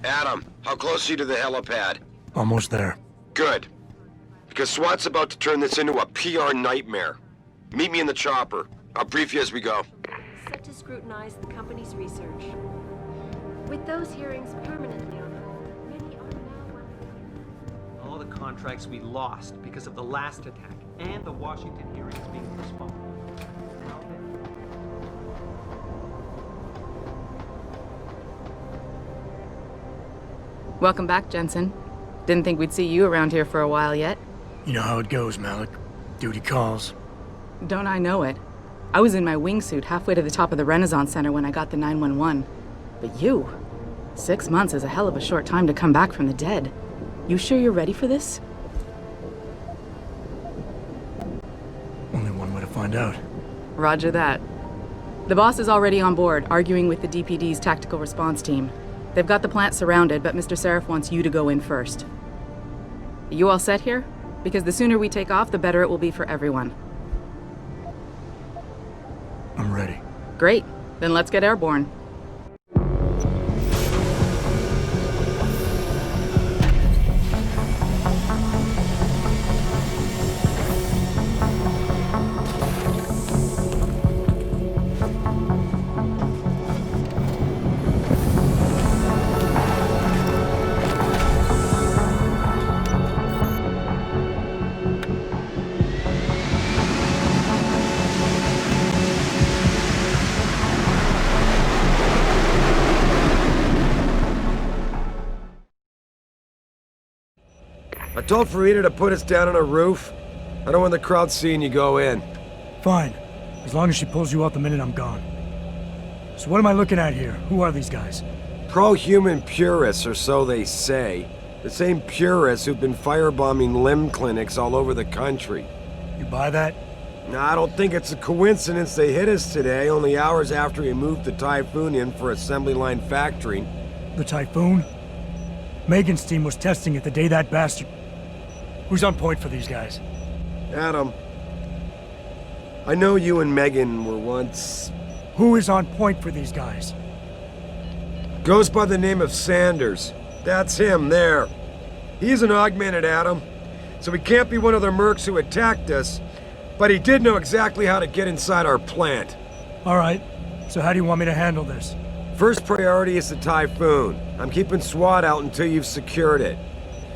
Adam, how close are you to the helipad? Almost there. Good. Because SWAT's about to turn this into a PR nightmare. Meet me in the chopper. I'll brief you as we go. Set to scrutinize the company's research. With those hearings permanently on hold, many are now working. All the contracts we lost because of the last attack and the Washington hearings being postponed. Now then. Welcome back, Jensen. Didn't think we'd see you around here for a while yet. You know how it goes, Malik. Duty calls. Don't I know it? I was in my wingsuit halfway to the top of the Renaissance Center when I got the 911. But you? 6 months is a hell of a short time to come back from the dead. You sure you're ready for this? Only one way to find out. Roger that. The boss is already on board, arguing with the DPD's tactical response team. They've got the plant surrounded, but Mr. Sarif wants you to go in first. You all set here? Because the sooner we take off, the better it will be for everyone. I'm ready. Great. Then let's get airborne. I told Farida to put us down on a roof. I don't want the crowd seeing you go in. Fine. As long as she pulls you out the minute I'm gone. So what am I looking at here? Who are these guys? Pro-human purists, or so they say. The same purists who've been firebombing limb clinics all over the country. You buy that? Nah, I don't think it's a coincidence they hit us today, only hours after we moved the Typhoon in for assembly line factory. The Typhoon? Megan's team was testing it the day that bastard... Who's on point for these guys? Adam, I know you and Megan were once... Who is on point for these guys? Goes by the name of Sanders. That's him, there. He's an augmented Adam, so he can't be one of the mercs who attacked us, but he did know exactly how to get inside our plant. All right, so how do you want me to handle this? First priority is the Typhoon. I'm keeping SWAT out until you've secured it.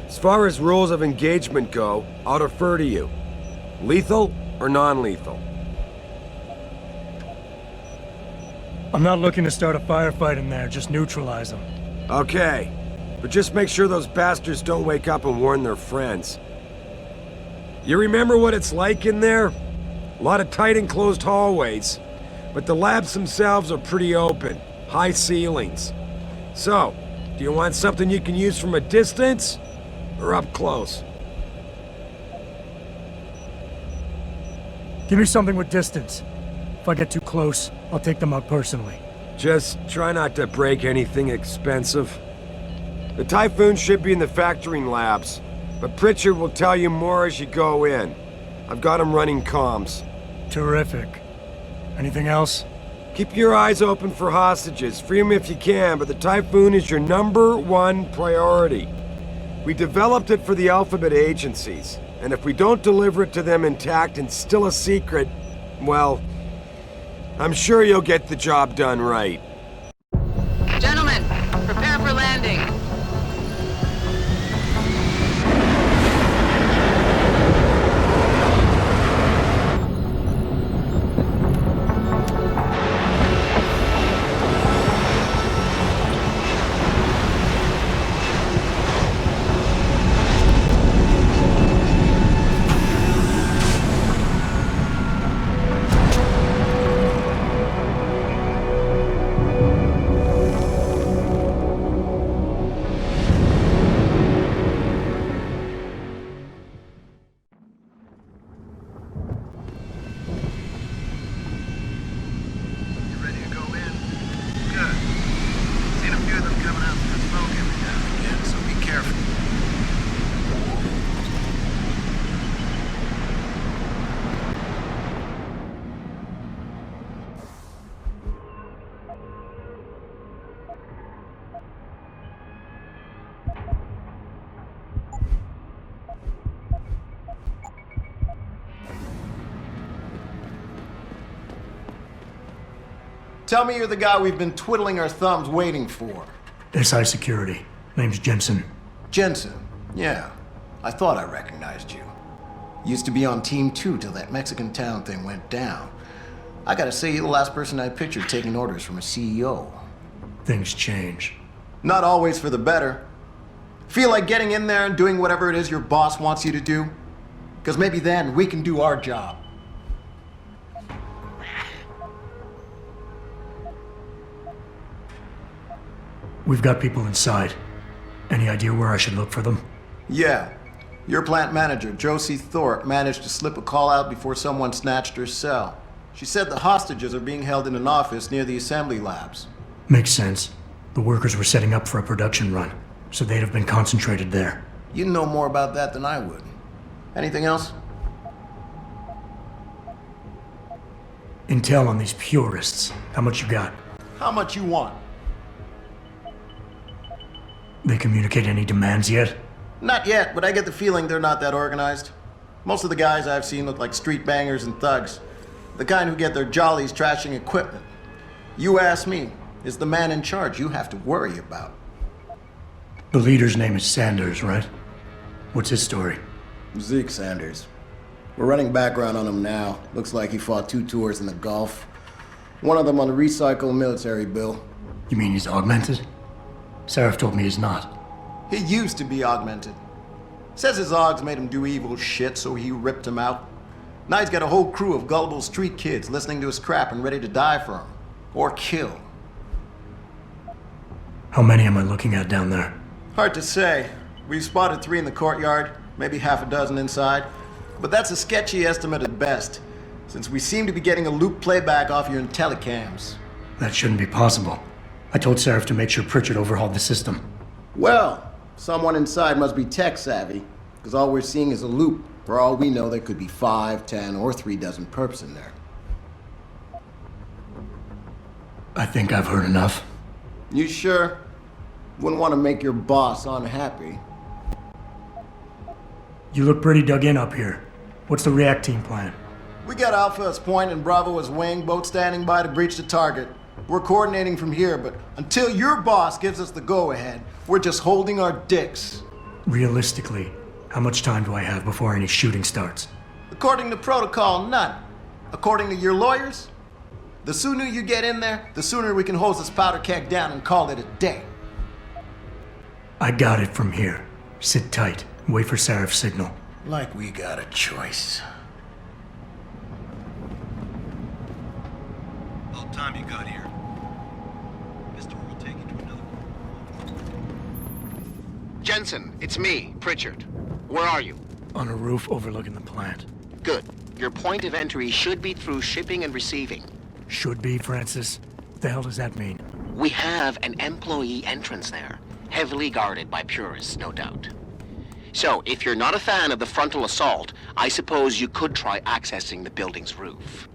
As far as rules of engagement go, I'll defer to you. Lethal or non-lethal? I'm not looking to start a firefight in there, just neutralize them. Okay, but just make sure those bastards don't wake up and warn their friends. You remember what it's like in there? A lot of tight enclosed hallways, but the labs themselves are pretty open, high ceilings. So, do you want something you can use from a distance, or up close? Give me something with distance. If I get too close, I'll take them out personally. Just try not to break anything expensive. The Typhoon should be in the factoring labs, but Pritchard will tell you more as you go in. I've got him running comms. Terrific. Anything else? Keep your eyes open for hostages. Free them if you can, but the Typhoon is your #1 priority. We developed it for the Alphabet agencies, and if we don't deliver it to them intact and still a secret, well, I'm sure you'll get the job done right. Gentlemen, prepare for landing. Tell me you're the guy we've been twiddling our thumbs waiting for. SI Security. Name's Jensen. Jensen. Yeah. I thought I recognized you. Used to be on Team 2 till that Mexican town thing went down. I gotta say, you're the last person I pictured taking orders from a CEO. Things change. Not always for the better. Feel like getting in there and doing whatever it is your boss wants you to do? Because maybe then we can do our job. We've got people inside. Any idea where I should look for them? Yeah. Your plant manager, Josie Thorpe, managed to slip a call out before someone snatched her cell. She said the hostages are being held in an office near the assembly labs. Makes sense. The workers were setting up for a production run, so they'd have been concentrated there. You know more about that than I would. Anything else? Intel on these purists. How much you got? How much you want? They communicate any demands yet? Not yet, but I get the feeling they're not that organized. Most of the guys I've seen look like street bangers and thugs. The kind who get their jollies trashing equipment. You ask me, it's the man in charge you have to worry about. The leader's name is Sanders, right? What's his story? Zeke Sanders. We're running background on him now. Looks like he fought 2 tours in the Gulf. One of them on a recycled military bill. You mean he's augmented? Sarif told me he's not. He used to be augmented. Says his augs made him do evil shit, so he ripped him out. Now he's got a whole crew of gullible street kids listening to his crap and ready to die for him. Or kill. How many am I looking at down there? Hard to say. We've spotted 3 in the courtyard, maybe half a dozen inside. But that's a sketchy estimate at best, since we seem to be getting a loop playback off your telecams. That shouldn't be possible. I told Sarif to make sure Pritchard overhauled the system. Well, someone inside must be tech savvy, because all we're seeing is a loop. For all we know, there could be 5, 10, or 3 dozen perps in there. I think I've heard enough. You sure? Wouldn't want to make your boss unhappy. You look pretty dug in up here. What's the react team plan? We got Alpha as point and Bravo as wing, both standing by to breach the target. We're coordinating from here, but until your boss gives us the go-ahead, we're just holding our dicks. Realistically, how much time do I have before any shooting starts? According to protocol, none. According to your lawyers, the sooner you get in there, the sooner we can hose this powder keg down and call it a day. I got it from here. Sit tight. Wait for Sarif's signal. Like we got a choice. About time you got here. Mister will take you to another room. Jensen, it's me, Pritchard. Where are you? On a roof overlooking the plant. Good. Your point of entry should be through shipping and receiving. Should be, Francis. What the hell does that mean? We have an employee entrance there, heavily guarded by purists, no doubt. So, if you're not a fan of the frontal assault, I suppose you could try accessing the building's roof.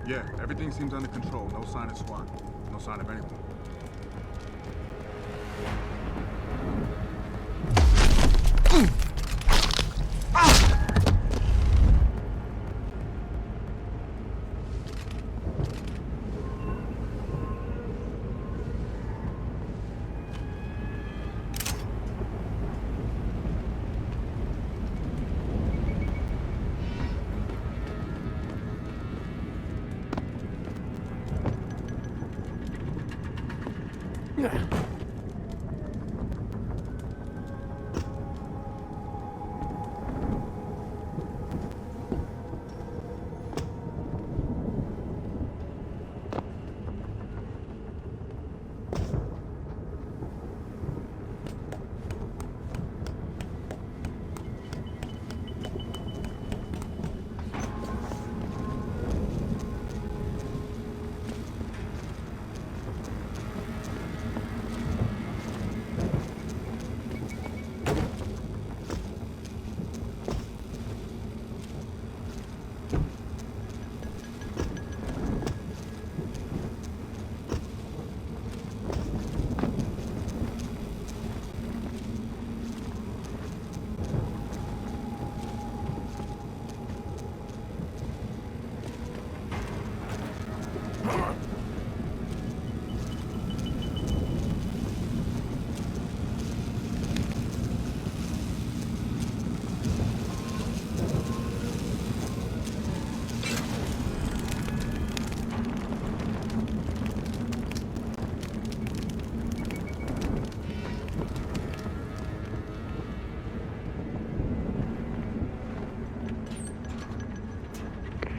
Yeah, everything seems under control. No sign of SWAT. No sign of anyone.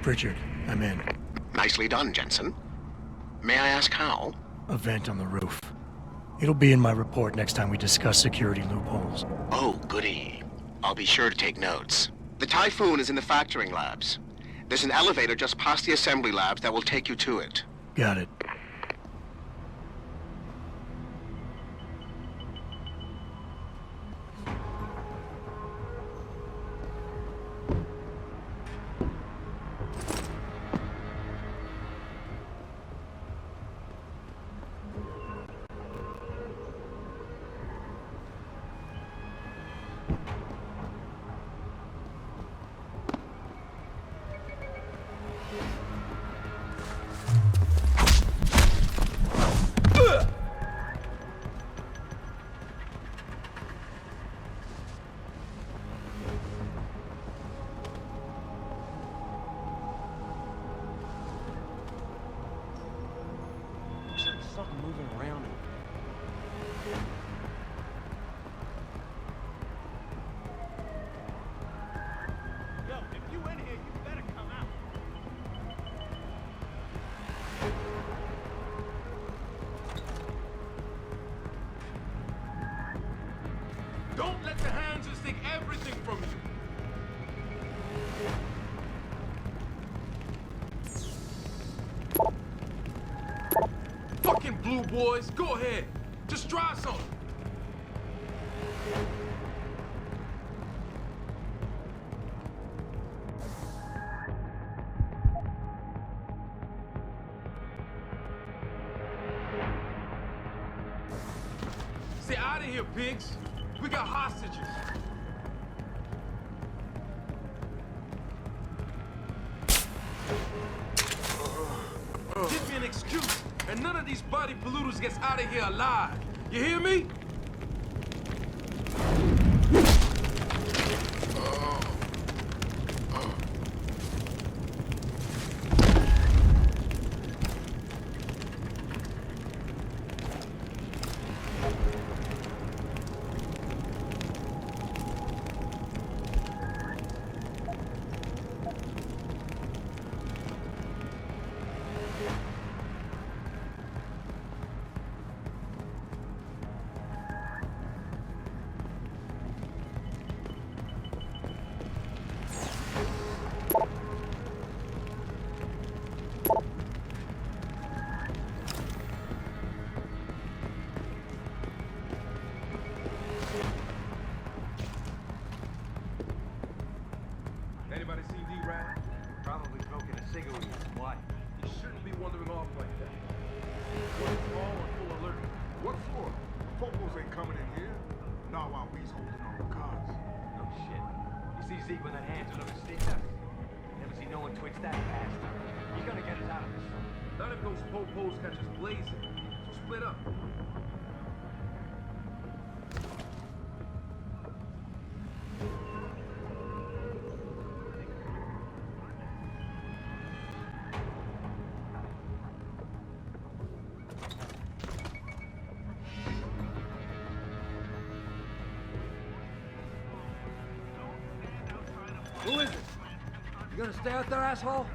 Pritchard, I'm in. Nicely done, Jensen. May I ask how? A vent on the roof. It'll be in my report next time we discuss security loopholes. Oh, goody. I'll be sure to take notes. The Typhoon is in the factoring labs. There's an elevator just past the assembly labs that will take you to it. Got it. Something moving around. Yo, if you in here, you better come out. Don't let the hands just take everything from you. Fucking blue boys, go ahead. Just try something. Stay out of here, pigs. We got hostages. Give me an excuse, and none of these body polluters gets out of here alive. You hear me? Anybody seen D-Rad? Probably smoking a cigarette with his wife. He shouldn't be wandering off like that. What's all on full alert? What for? Popos ain't coming in here. Not while we's holding all the cards. No shit. You see Zeke with that hand to the sticker? Never seen no one twitch that fast. He's gonna get us out of this. None of those popos catch us blazing. So split up. Who is it? You gonna stay out there, asshole?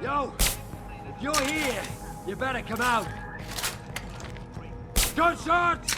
Yo! If you're here, you better come out. Gunshots!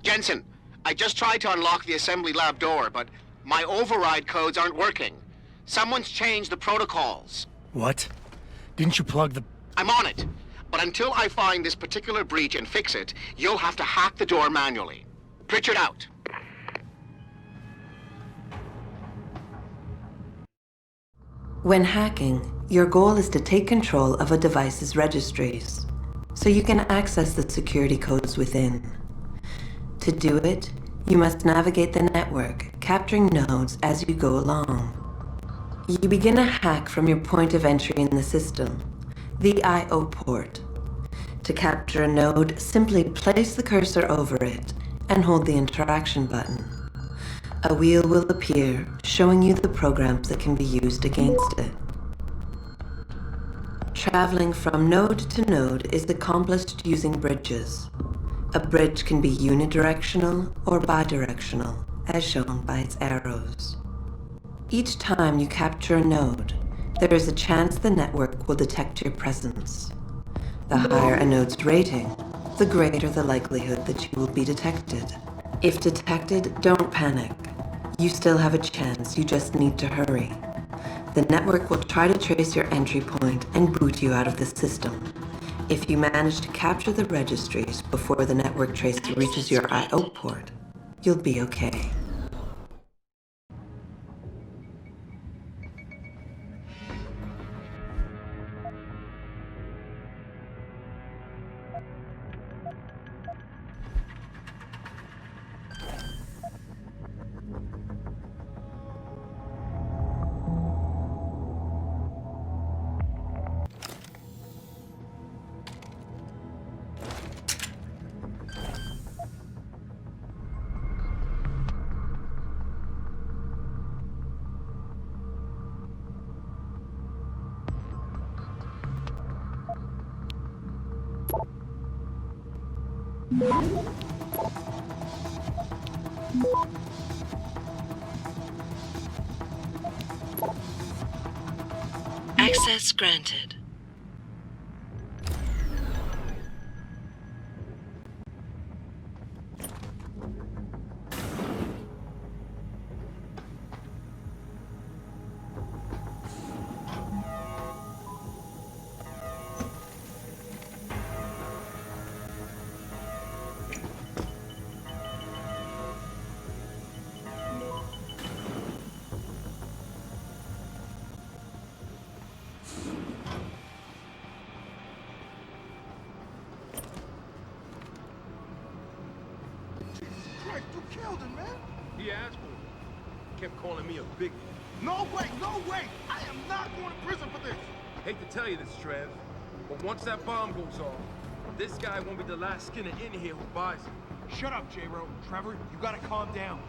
Jensen, I just tried to unlock the assembly lab door, but my override codes aren't working. Someone's changed the protocols. What? Didn't you plug the... I'm on it. But until I find this particular breach and fix it, you'll have to hack the door manually. Pritchard out. When hacking, your goal is to take control of a device's registries, so you can access the security codes within. To do it, you must navigate the network, capturing nodes as you go along. You begin a hack from your point of entry in the system, the I/O port. To capture a node, simply place the cursor over it and hold the interaction button. A wheel will appear, showing you the programs that can be used against it. Traveling from node to node is accomplished using bridges. A bridge can be unidirectional or bidirectional, as shown by its arrows. Each time you capture a node, there is a chance the network will detect your presence. The higher a node's rating, the greater the likelihood that you will be detected. If detected, don't panic. You still have a chance, you just need to hurry. The network will try to trace your entry point and boot you out of the system. If you manage to capture the registries before the network tracer reaches your I/O port, you'll be okay. Access granted. You killed him, man. He asked for it. Kept calling me a big... No way, no way. I am not going to prison for this. Hate to tell you this, Trev, but once that bomb goes off, this guy won't be the last skinner in here who buys it. Shut up, J-Ro. Trevor, you gotta calm down.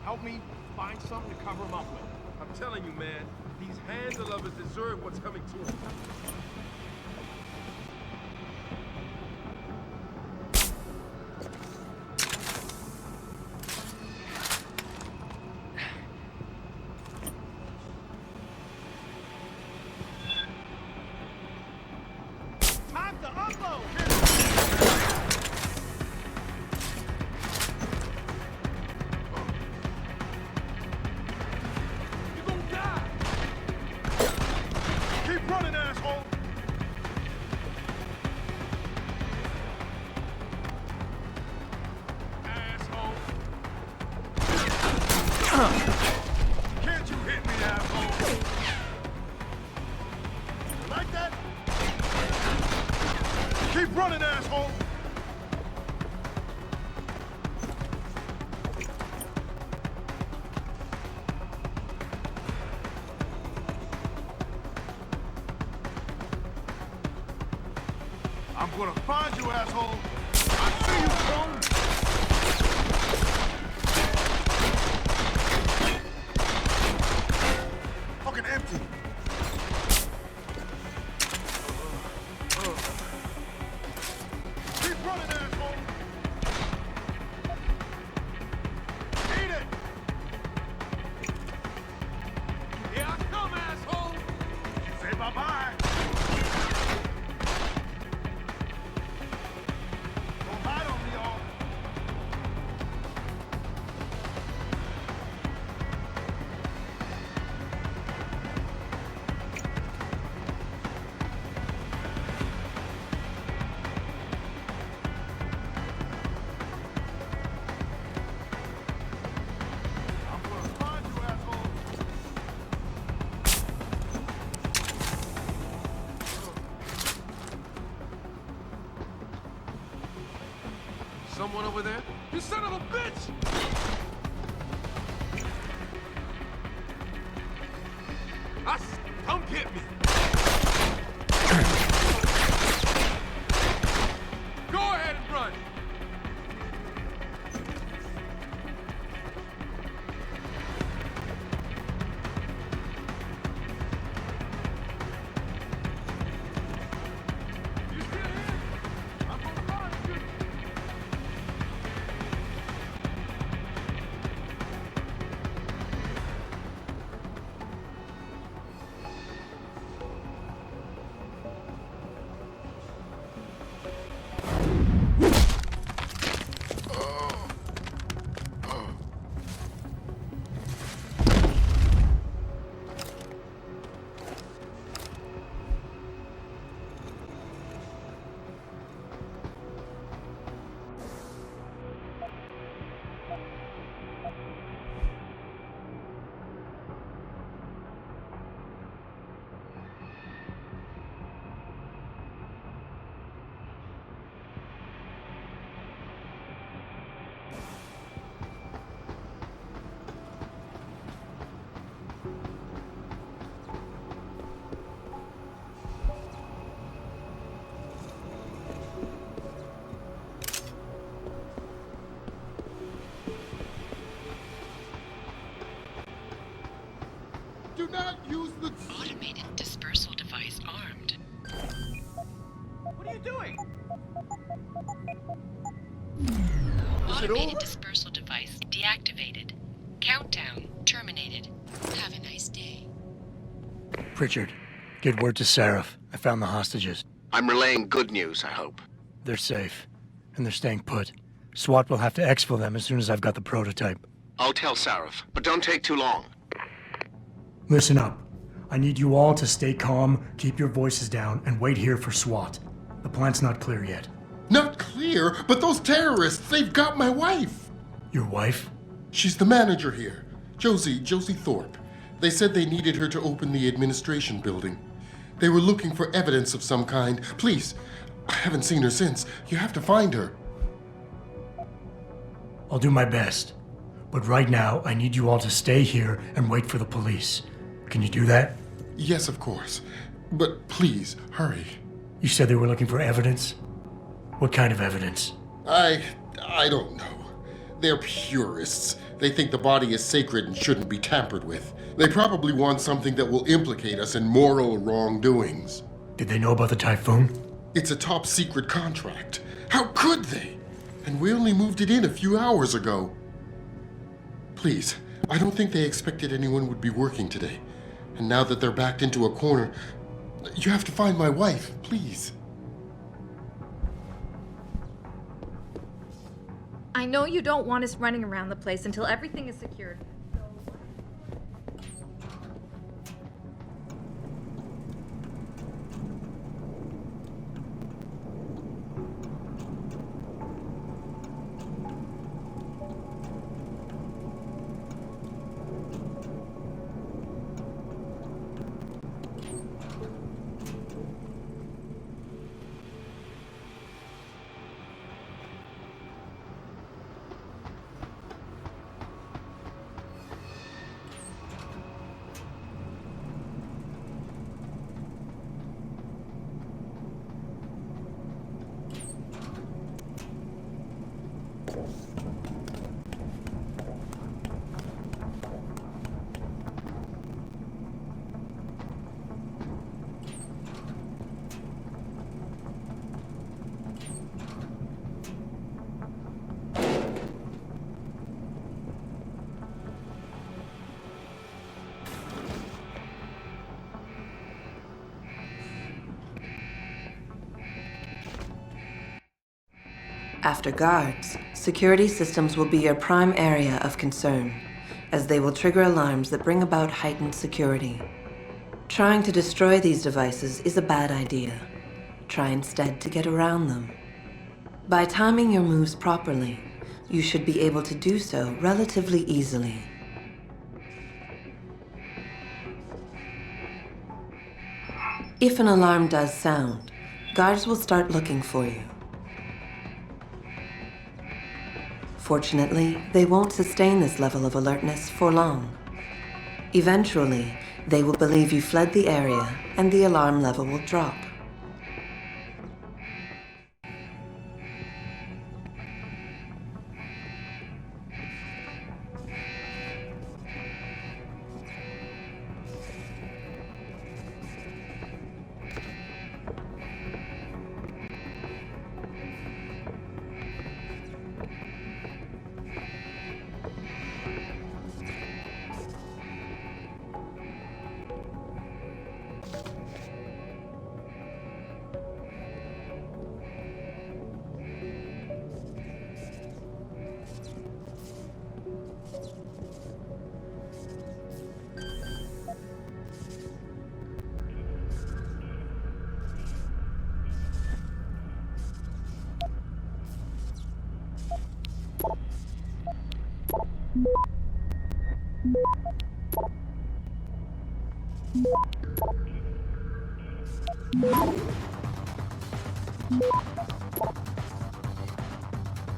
Help me find something to cover him up with. I'm telling you, man, these handle lovers deserve what's coming to them. Time to unload. You gonna die! Keep running, asshole. Asshole! Can't you hit me, asshole? Like that? Keep running, asshole. I'm gonna find you, asshole. I see you, Stone. Fucking empty. Keep running, asshole. Eat it. Here I come, asshole! Say bye-bye. Don't hide on me, y'all. over there? You son of a bitch! Don't get me! Go ahead and run! You still here? I'm gonna find you! Do not use the Automated dispersal device armed. What are you doing? Automated dispersal device deactivated. Countdown terminated. Have a nice day. Pritchard, get word to Sarif. I found the hostages. I'm relaying good news, I hope. They're safe, and they're staying put. SWAT will have to exfil them as soon as I've got the prototype. I'll tell Sarif, but don't take too long. Listen up. I need you all to stay calm, keep your voices down, and wait here for SWAT. The plant's not clear yet. Not clear, but those terrorists, they've got my wife. Your wife? She's the manager here. Josie Thorpe. They said they needed her to open the administration building. They were looking for evidence of some kind. Please, I haven't seen her since. You have to find her. I'll do my best. But right now, I need you all to stay here and wait for the police. Can you do that? Yes, of course. But please, hurry. You said they were looking for evidence? What kind of evidence? I don't know. They're purists. They think the body is sacred and shouldn't be tampered with. They probably want something that will implicate us in moral wrongdoings. Did they know about the typhoon? It's a top secret contract. How could they? And we only moved it in a few hours ago. Please, I don't think they expected anyone would be working today. And now that they're backed into a corner, you have to find my wife, please. I know you don't want us running around the place until everything is secured. After guards, security systems will be your prime area of concern, as they will trigger alarms that bring about heightened security. Trying to destroy these devices is a bad idea. Try instead to get around them. By timing your moves properly, you should be able to do so relatively easily. If an alarm does sound, guards will start looking for you. Fortunately, they won't sustain this level of alertness for long. Eventually, they will believe you fled the area, and the alarm level will drop.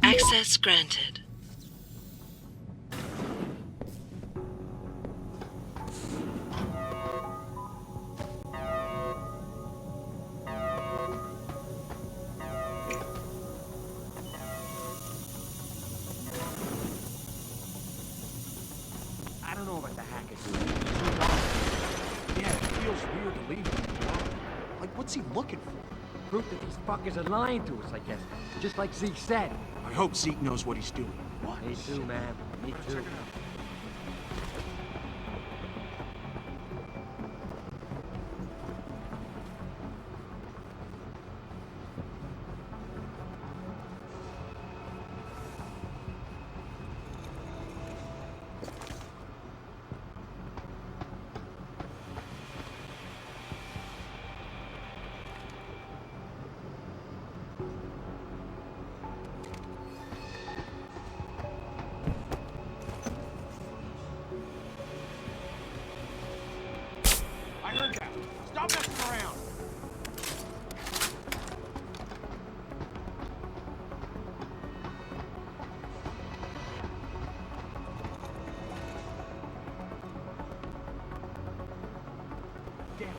Access granted. I don't know about the hacker dude. Yeah, it feels weird to leave him alone. Like, what's he looking for? Proof that these fuckers are lying to us, I guess. Just like Zeke said. I hope Zeke knows what he's doing. What? Me too, man. Me too. I heard that. Stop messing around. Damn.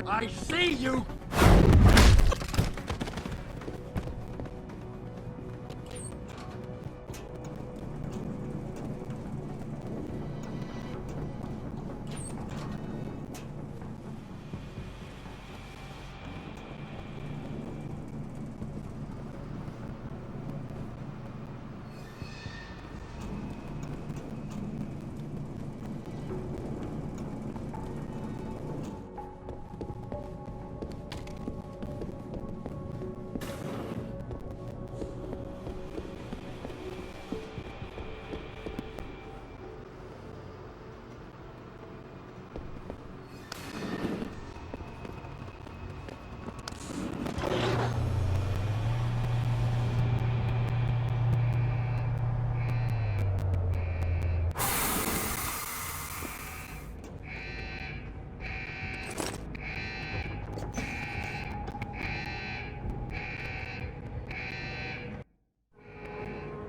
I see you!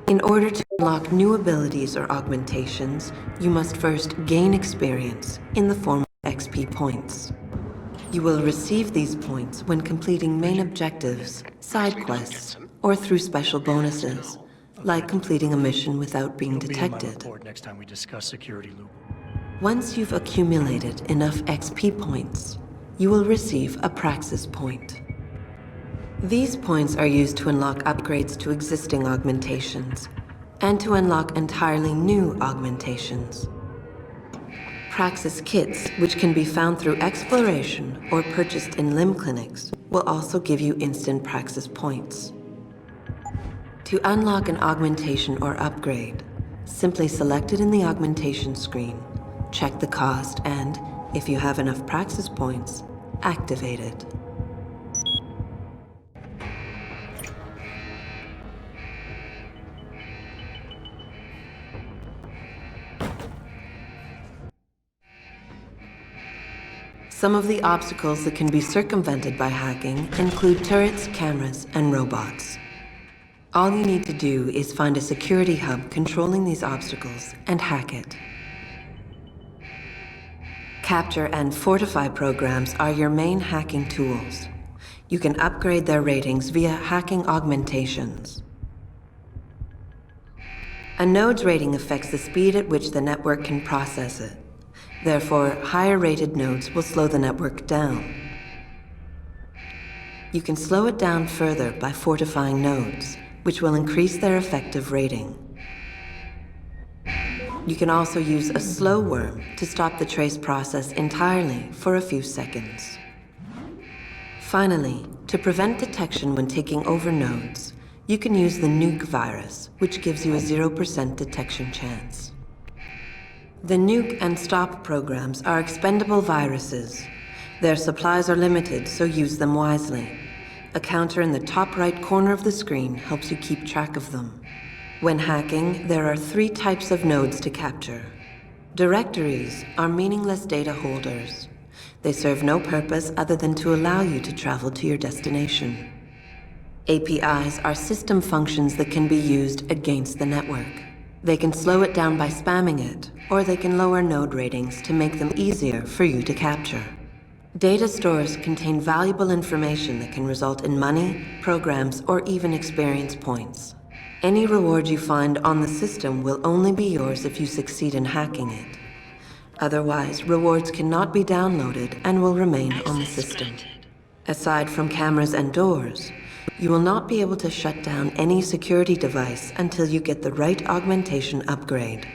In order to unlock new abilities or augmentations, you must first gain experience in the form of XP points. You will receive these points when completing main objectives, side quests, or through special bonuses, like completing a mission without being It'll be in my detected. report next time we discuss security loop. Once you've accumulated enough XP points, you will receive a Praxis point. These points are used to unlock upgrades to existing augmentations, and to unlock entirely new augmentations. Praxis kits, which can be found through exploration or purchased in limb clinics, will also give you instant Praxis points. To unlock an augmentation or upgrade, simply select it in the augmentation screen, check the cost, and, if you have enough Praxis points, activate it. Some of the obstacles that can be circumvented by hacking include turrets, cameras, and robots. All you need to do is find a security hub controlling these obstacles and hack it. Capture and fortify programs are your main hacking tools. You can upgrade their ratings via hacking augmentations. A node's rating affects the speed at which the network can process it. Therefore, higher-rated nodes will slow the network down. You can slow it down further by fortifying nodes, which will increase their effective rating. You can also use a slow worm to stop the trace process entirely for a few seconds. Finally, to prevent detection when taking over nodes, you can use the nuke virus, which gives you a 0% detection chance. The nuke and stop programs are expendable viruses. Their supplies are limited, so use them wisely. A counter in the top right corner of the screen helps you keep track of them. When hacking, there are 3 types of nodes to capture. Directories are meaningless data holders. They serve no purpose other than to allow you to travel to your destination. APIs are system functions that can be used against the network. They can slow it down by spamming it, or they can lower node ratings to make them easier for you to capture. Data stores contain valuable information that can result in money, programs, or even experience points. Any reward you find on the system will only be yours if you succeed in hacking it. Otherwise, rewards cannot be downloaded and will remain on the system. Aside from cameras and doors, you will not be able to shut down any security device until you get the right augmentation upgrade.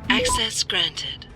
Access granted.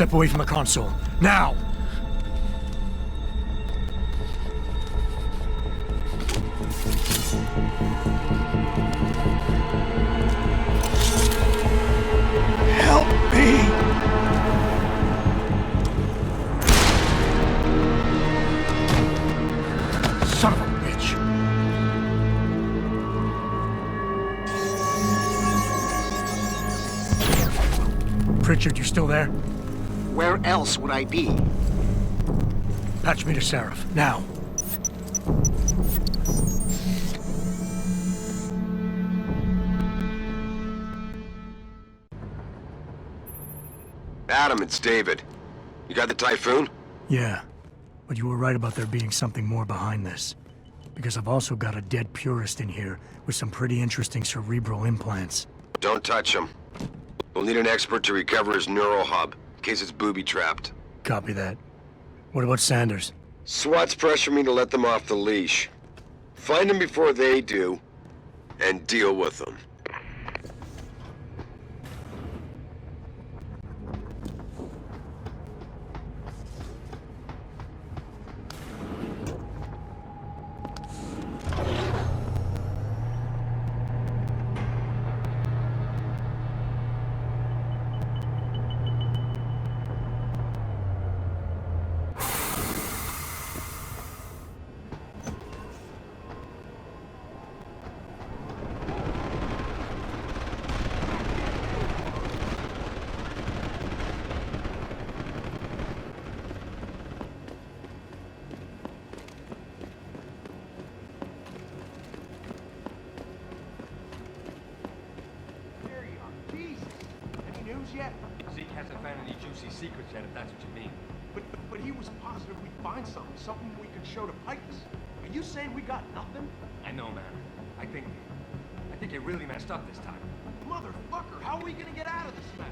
Step away from the console. Now! Help me! Son of a bitch! Pritchard, you still there? Where else would I be? Patch me to Sarif, now. Adam, it's David. You got the Typhoon? Yeah, but you were right about there being something more behind this. Because I've also got a dead purist in here with some pretty interesting cerebral implants. Don't touch him. We'll need an expert to recover his neural hub, in case it's booby-trapped. Copy that. What about Sanders? SWAT's pressure me to let them off the leash. Find them before they do, and deal with them. Yet. Zeke hasn't found any juicy secrets yet, if that's what you mean. But he was positive we'd find something we could show to Pipes. Are you saying we got nothing? I know, man. I think you really messed up this time. Motherfucker, how are we gonna get out of this mess?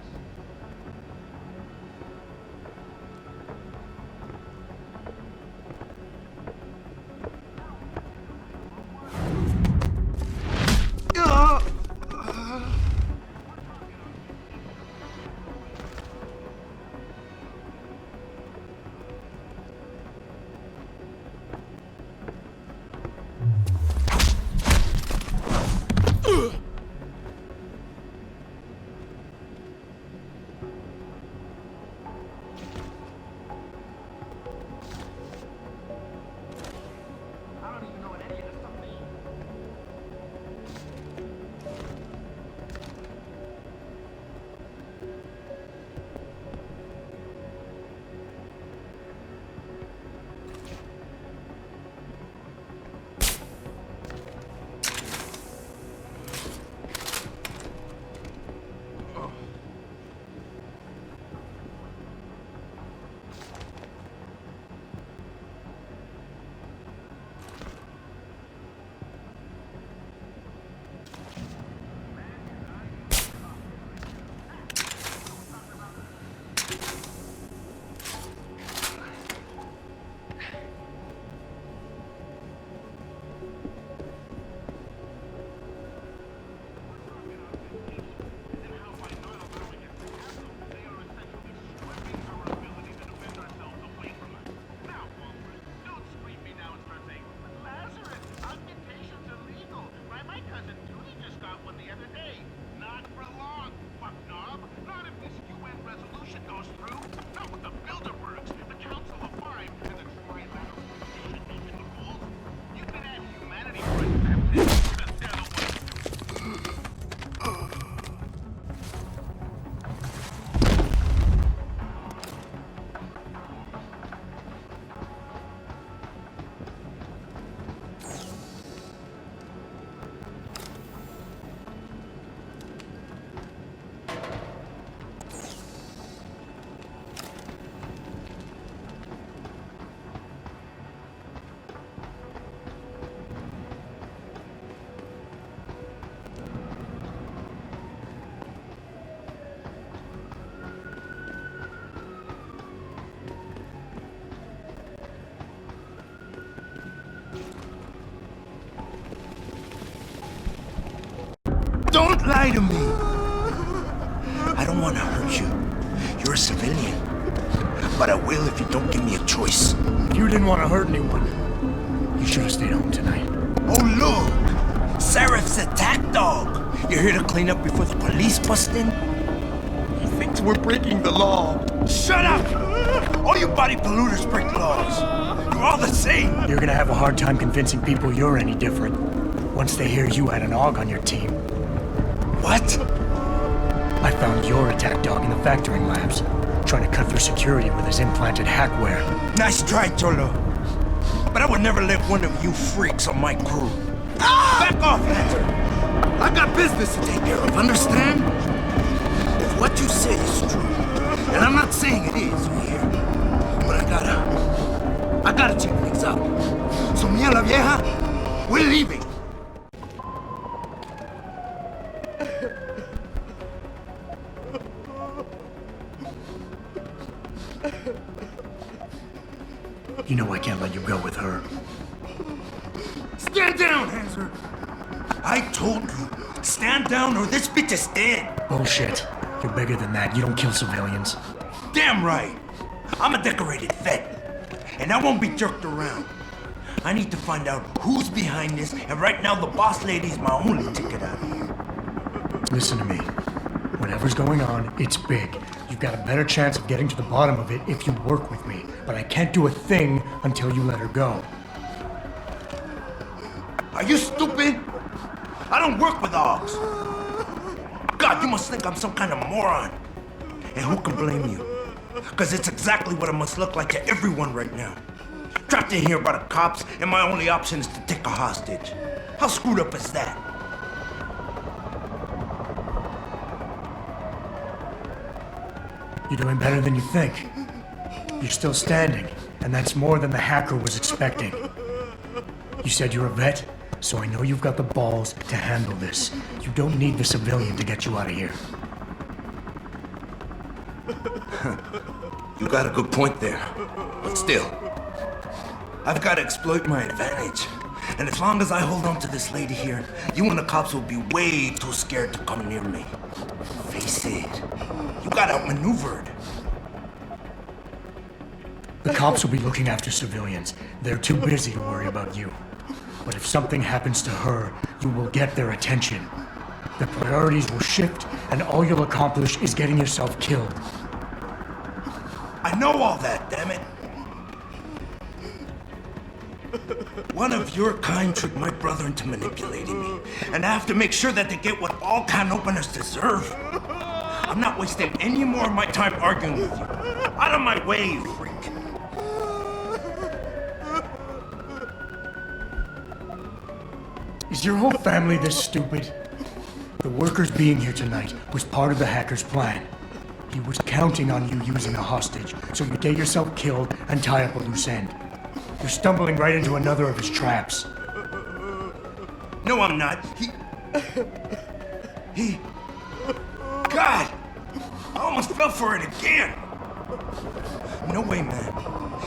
Don't lie to me! I don't want to hurt you. You're a civilian. but I will if you don't give me a choice. If you didn't want to hurt anyone, you should have stayed home tonight. Oh, look! Sarif's attack dog! You're here to clean up before the police bust in? He thinks we're breaking the law. Shut up! All you body polluters break laws. You're all the same. You're gonna have a hard time convincing people you're any different once they hear you had an AUG on your team. What? I found your attack dog in the factoring labs, trying to cut through security with his implanted hackware. Nice try, Cholo. But I would never let one of you freaks on my crew. Ah! Back off, Hunter! I got business to take care of, understand? If what you say is true, and I'm not saying it is here, but I gotta check things out. So, mia la vieja, we're leaving. You know I can't let you go with her. Stand down, Hanser! I told you, stand down or this bitch is dead. Bullshit. You're bigger than that. You don't kill civilians. Damn right. I'm a decorated vet, and I won't be jerked around. I need to find out who's behind this, and right now the boss lady's my only ticket out of here. Listen to me. Whatever's going on, it's big. You've got a better chance of getting to the bottom of it if you work with me, but I can't do a thing until you let her go. Are you stupid? I don't work with dogs. God, you must think I'm some kind of moron. And who can blame you? Because it's exactly what it must look like to everyone right now. Trapped in here by the cops, and my only option is to take a hostage. How screwed up is that? You're doing better than you think. You're still standing, and that's more than the hacker was expecting. You said you're a vet, so I know you've got the balls to handle this. You don't need the civilian to get you out of here. You got a good point there. But still, I've got to exploit my advantage. And as long as I hold on to this lady here, you and the cops will be way too scared to come near me. Face it, you got outmaneuvered. The cops will be looking after civilians. They're too busy to worry about you. But if something happens to her, you will get their attention. The priorities will shift, and all you'll accomplish is getting yourself killed. I know all that, damn it. One of your kind tricked my brother into manipulating me, and I have to make sure that they get what all can openers deserve. I'm not wasting any more of my time arguing with you. Out of my way, you freak. Is your whole family this stupid? The workers being here tonight was part of the hacker's plan. He was counting on you using a hostage, so you get yourself killed and tie up a loose end. You're stumbling right into another of his traps. No, I'm not. God! I almost fell for it again! No way, man.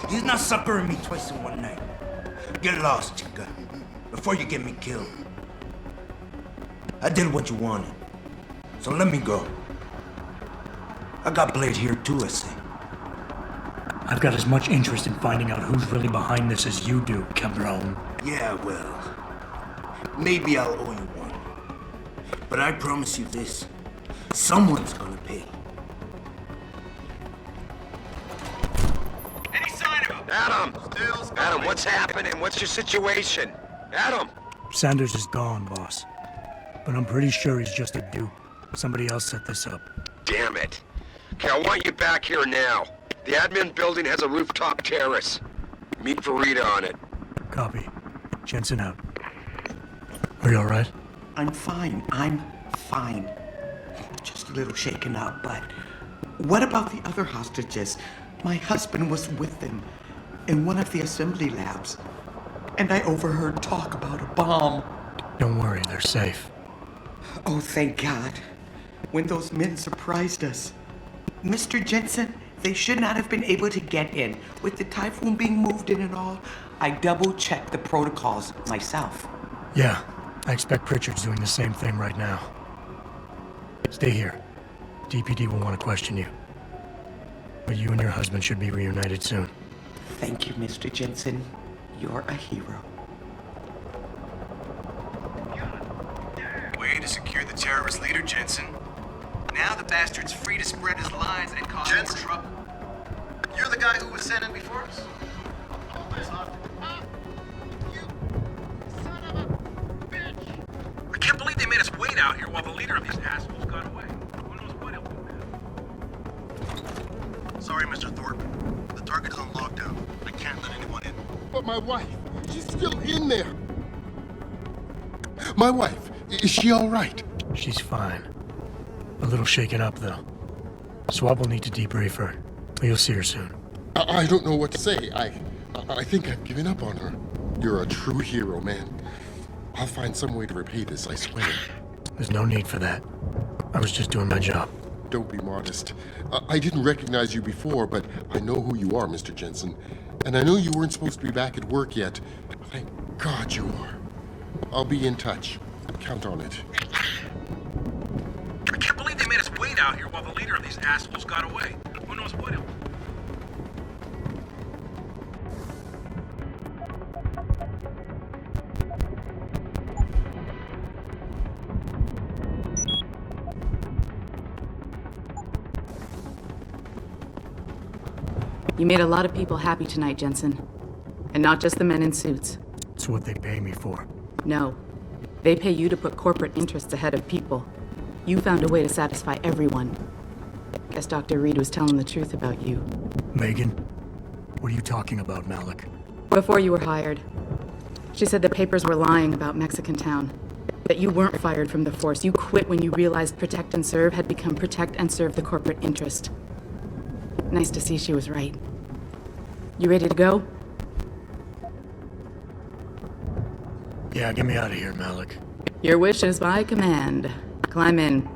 He's not suckering me twice in one night. Get lost, chica, before you get me killed. I did what you wanted, so let me go. I got Blade here too, I say. I've got as much interest in finding out who's really behind this as you do, Cabron. Yeah, well, maybe I'll owe you one. But I promise you this, someone's gonna pay. Any sign of him? Adam! Adam, what's happening? What's your situation? Adam! Sanders is gone, boss. But I'm pretty sure he's just a dupe. Somebody else set this up. Damn it. Okay, I want you back here now. The admin building has a rooftop terrace. Meet for Rita on it. Copy. Jensen out. Are you alright? I'm fine. I'm fine. Just a little shaken up, but... What about the other hostages? My husband was with them in one of the assembly labs, and I overheard talk about a bomb. Don't worry, they're safe. Oh, thank God. When those men surprised us. Mr. Jensen, they should not have been able to get in. With the typhoon being moved in and all, I double-checked the protocols myself. Yeah, I expect Pritchard's doing the same thing right now. Stay here. DPD will want to question you. But you and your husband should be reunited soon. Thank you, Mr. Jensen. You're a hero. Way to secure the terrorist leader, Jensen. Now the bastard's free to spread his lies and cause more trouble. You're the guy who was sent in before us? I can't believe they made us wait out here while the leader of these assholes got away. Who knows what he'll do. Sorry, Mr. Thorpe. The target is on lockdown. I can't let anyone in. But my wife, she's still in there. My wife, is she all right? She's fine. A little shaken up, though. Swab will need to debrief her. You'll see her soon. I don't know what to say. I think I've given up on her. You're a true hero, man. I'll find some way to repay this, I swear. There's no need for that. I was just doing my job. Don't be modest. I didn't recognize you before, but I know who you are, Mr. Jensen. And I know you weren't supposed to be back at work yet. Thank God you are. I'll be in touch. Count on it. I can't believe they made us wait out here while the leader of these assholes got away. Who knows what he'll do. You made a lot of people happy tonight, Jensen. And not just the men in suits. It's what they pay me for. No. They pay you to put corporate interests ahead of people. You found a way to satisfy everyone. Guess Dr. Reed was telling the truth about you. Megan? What are you talking about, Malik? Before you were hired, she said the papers were lying about Mexican Town. That you weren't fired from the force. You quit when you realized Protect and Serve had become Protect and Serve the corporate interest. Nice to see she was right. You ready to go? Yeah, get me out of here, Malik. Your wish is my command. Climb in.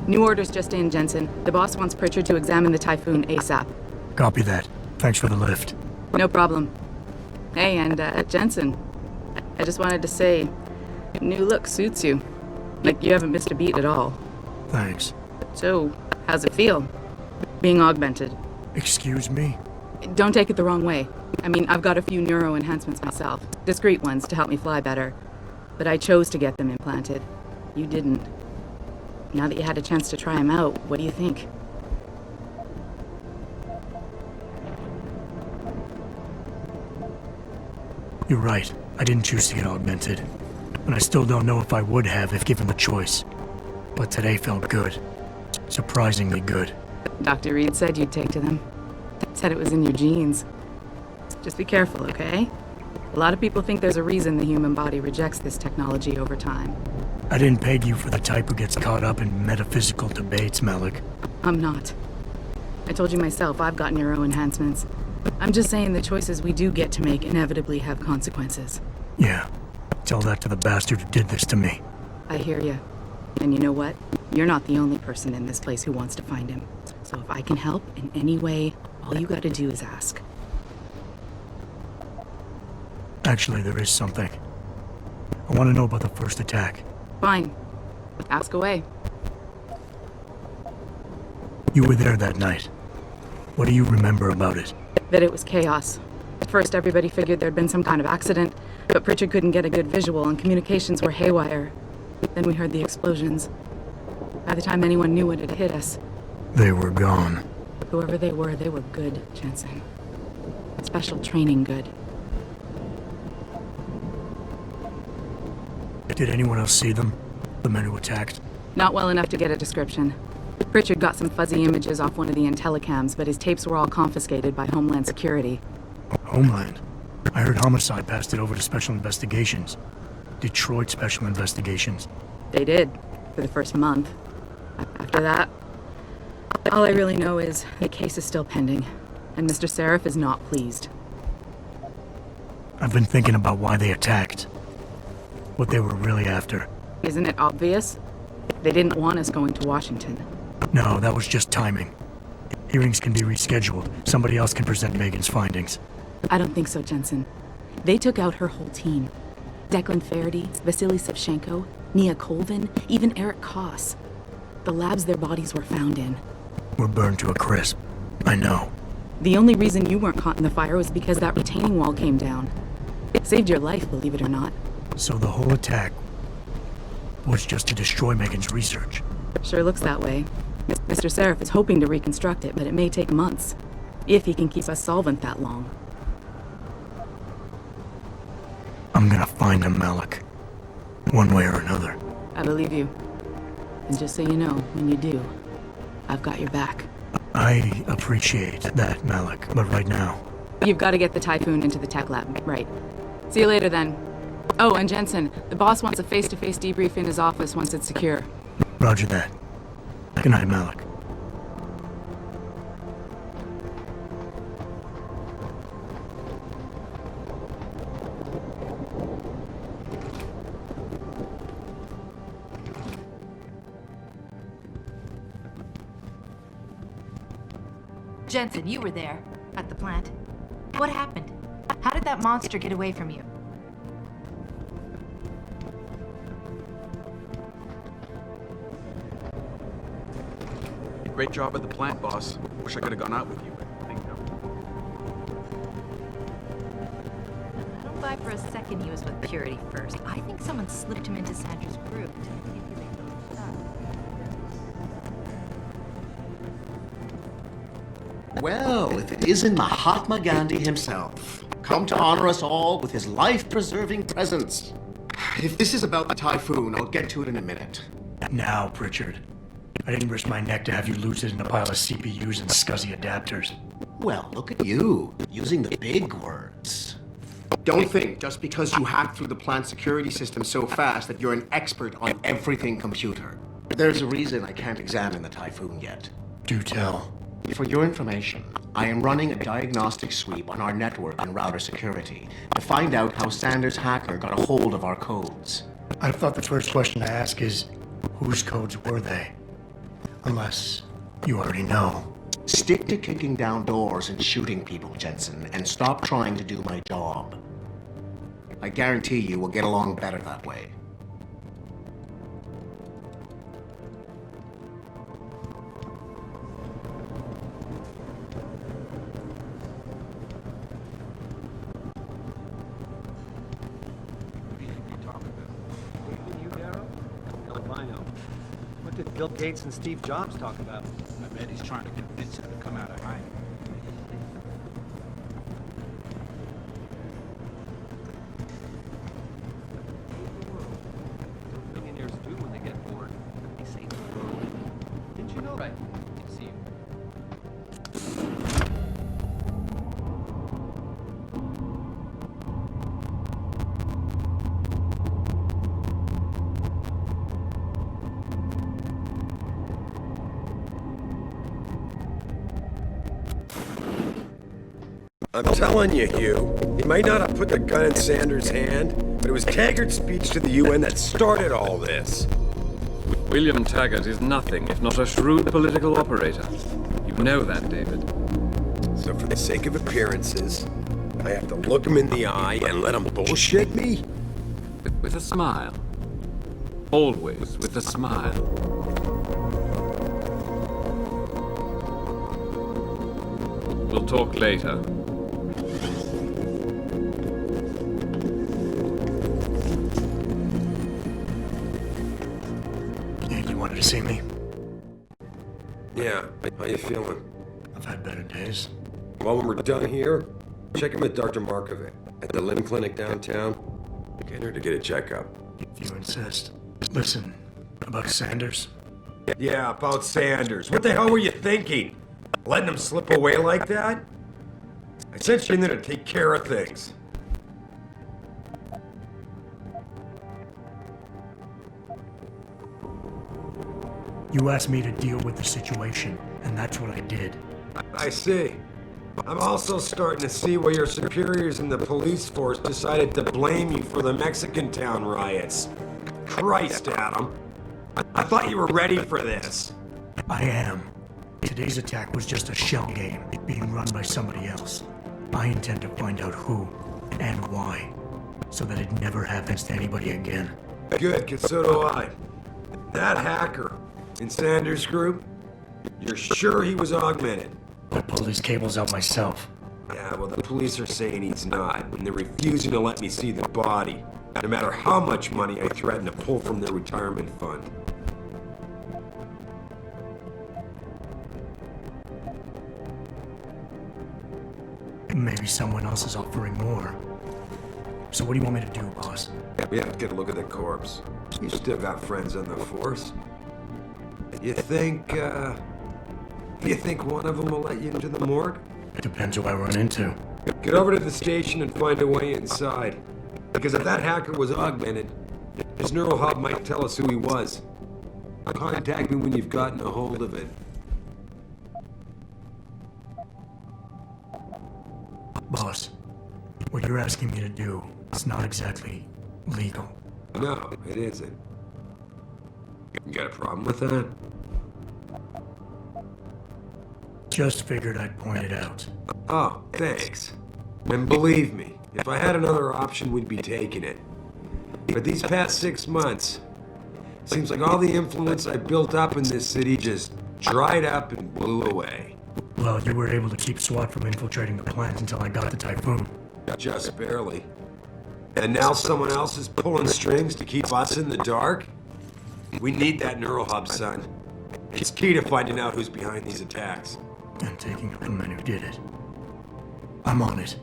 New orders just in, Jensen. The boss wants Pritchard to examine the Typhoon ASAP. Copy that. Thanks for the lift. No problem. Hey, and Jensen, I just wanted to say, new look suits you. Like you haven't missed a beat at all. Thanks. So, how's it feel? Being augmented? Excuse me? Don't take it the wrong way. I mean, I've got a few neuro enhancements myself. Discreet ones to help me fly better. But I chose to get them implanted. You didn't. Now that you had a chance to try them out, what do you think? You're right. I didn't choose to get augmented. And I still don't know if I would have if given the choice. But today felt good. Surprisingly good. Dr. Reed said you'd take to them. Said it was in your genes. Just be careful, okay? A lot of people think there's a reason the human body rejects this technology over time. I didn't peg you for the type who gets caught up in metaphysical debates, Malik. I'm not. I told you myself, I've got neuro enhancements. I'm just saying the choices we do get to make inevitably have consequences. Yeah. Tell that to the bastard who did this to me. I hear you. And you know what? You're not the only person in this place who wants to find him. So if I can help in any way, all you gotta do is ask. Actually, there is something. I want to know about the first attack. Fine. Ask away. You were there that night. What do you remember about it? That it was chaos. At first, everybody figured there'd been some kind of accident, but Pritchard couldn't get a good visual and communications were haywire. Then we heard the explosions. By the time anyone knew what had hit us... They were gone. Whoever they were good, Jensen. Special training good. Did anyone else see them? The men who attacked? Not well enough to get a description. Pritchard got some fuzzy images off one of the Intellicams, but his tapes were all confiscated by Homeland Security. Homeland? I heard Homicide passed it over to Special Investigations. Detroit Special Investigations. They did, for the first month. After that, all I really know is the case is still pending, and Mr. Sarif is not pleased. I've been thinking about why they attacked. What they were really after. Isn't it obvious? They didn't want us going to Washington. No, that was just timing. Hearings can be rescheduled. Somebody else can present Megan's findings. I don't think so, Jensen. They took out her whole team. Declan Faraday, Vasily Savchenko, Nia Colvin, even Eric Koss. The labs their bodies were found in. We're burned to a crisp. I know. The only reason you weren't caught in the fire was because that retaining wall came down. It saved your life, believe it or not. So the whole attack was just to destroy Megan's research. Sure looks that way. Mr. Sarif is hoping to reconstruct it, but it may take months. If he can keep us solvent that long. I'm gonna find him, Malik. One way or another. I believe you. And just so you know, when you do, I've got your back. I appreciate that, Malik, but right now... You've got to get the Typhoon into the tech lab, right. See you later then. Oh, and Jensen, the boss wants a face-to-face debrief in his office once it's secure. Roger that. Good night, Malik. Jensen, you were there, at the plant. What happened? How did that monster get away from you? Great job at the plant, boss. Wish I could have gone out with you. I don't buy for a second he was with Purity first. I think someone slipped him into Sandra's group to manipulate those stuff. Well, if it isn't Mahatma Gandhi himself, come to honor us all with his life-preserving presence. If this is about the Typhoon, I'll get to it in a minute. Now, Pritchard. I didn't risk my neck to have you lose it in a pile of CPUs and scuzzy adapters. Well, look at you, using the big words. Don't think just because you hacked through the plant security system so fast that you're an expert on everything computer. There's a reason I can't examine the Typhoon yet. Do tell. For your information, I am running a diagnostic sweep on our network and router security to find out how Sanders' hacker got a hold of our codes. I thought the first question to ask is, whose codes were they? Unless you already know. Stick to kicking down doors and shooting people, Jensen, and stop trying to do my job. I guarantee you we'll get along better that way. What did Bill Gates and Steve Jobs talk about? I bet he's trying to convince her to come out of hiding. Millionaires do when they get bored. They say, didn't you know? Right. Good to see you. I'm telling you, Hugh, he might not have put the gun in Sanders' hand, but it was Taggart's speech to the UN that started all this. William Taggart is nothing if not a shrewd political operator. You know that, David. So for the sake of appearances, I have to look him in the eye and let him bullshit me? With a smile. Always with a smile. We'll talk later. You wanted to see me? Yeah, how you feeling? I've had better days. Well, when we're done here, check in with Dr. Markovic at the limb clinic downtown. Get her to get a checkup. If you insist. Listen, about Sanders? Yeah, about Sanders. What the hell were you thinking? Letting him slip away like that? I sent you in there to take care of things. You asked me to deal with the situation, and that's what I did. I see. I'm also starting to see why your superiors in the police force decided to blame you for the Mexican town riots. Christ, Adam. I thought you were ready for this. I am. Today's attack was just a shell game being run by somebody else. I intend to find out who and why, so that it never happens to anybody again. Good, because so do I. That hacker in Sanders' group, you're sure he was augmented? I pulled his cables out myself. Yeah, well, the police are saying he's not, and they're refusing to let me see the body, no matter how much money I threaten to pull from their retirement fund. Maybe someone else is offering more. So what do you want me to do, boss? We have to get a look at the corpse. You still got friends on the force. You think one of them will let you into the morgue? It depends who I run into. Get over to the station and find a way inside. Because if that hacker was augmented, his neural hub might tell us who he was. Contact me when you've gotten a hold of it. Boss, what you're asking me to do is not exactly legal. No, it isn't. You got a problem with that? Just figured I'd point it out. Oh, thanks. And believe me, if I had another option, we'd be taking it. But these past 6 months, seems like all the influence I built up in this city just dried up and blew away. Well, you were able to keep SWAT from infiltrating the plant until I got the typhoon. Just barely. And now someone else is pulling strings to keep us in the dark? We need that neural hub, son. It's key to finding out who's behind these attacks. And taking out the men who did it. I'm on it.